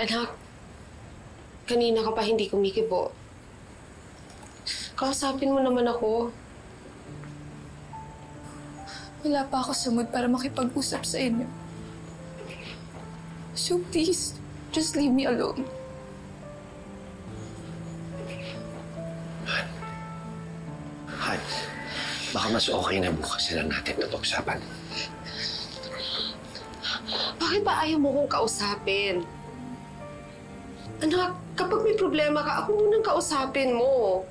Anak, kanina ka pa hindi kumikibo. Kausapin mo naman ako. Wala pa ako sa mood para makipag-usap sa inyo. So please, just leave me alone. Han, baka mas okay na bukas na lang natin ito usapan. Bakit ba ayaw mo kong kausapin? Anak, kapag may problema ka, ako munang kausapin mo.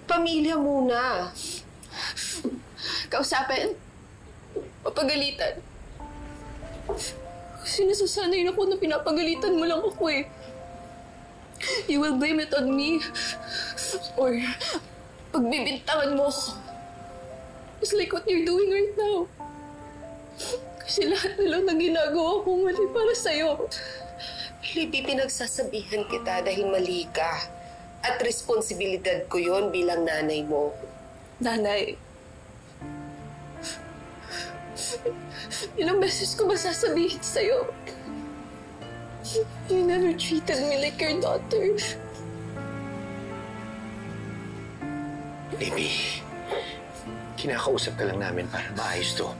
Pamilya muna. Kausapin? Papagalitan? Kasi nasasanay na ako na pinapagalitan mo lang ako eh. You will blame it on me. Or pagbibintangan mo ako. It's like what you're doing right now. Kasi lahat na lang na ginagawa ko mali para sa'yo. Libby, pinagsasabihan kita dahil mali ka. At responsibilidad ko yon bilang nanay mo. Nanay, ilang beses ko masasabihin sa'yo? You never treated me like your daughter. Libby, kinakausap ka lang namin para maayos to.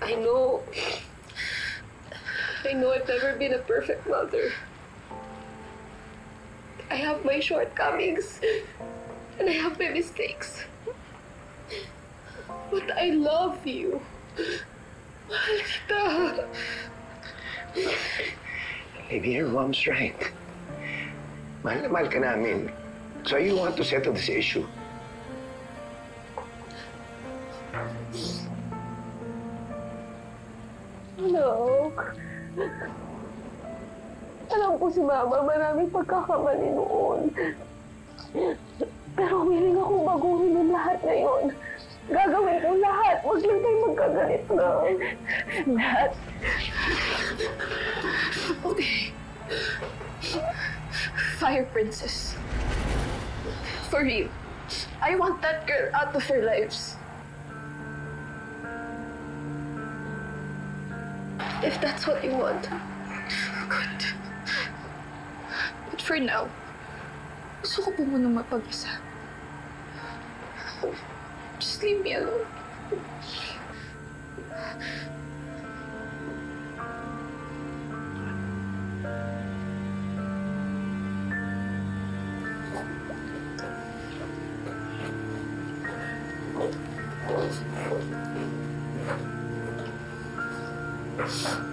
I know I've never been a perfect mother. I have my shortcomings. And I have my mistakes. But I love you. Mahal kita. Libby, your mom's right. Mahal na mahal ka namin. So you want to settle this issue. No. Alam ko si Mama, maraming pagkakamali noon. Pero willing akong baguhin yung lahat ngayon. Gagawin ko lahat. Huwag lang tayo magkagalit na. Lahat. Okay. Fire Princess. For real. I want that girl out of our lives. If that's what you want, good. But for now, gusto ko po munang mapag-isa. Just leave me alone. Thank you.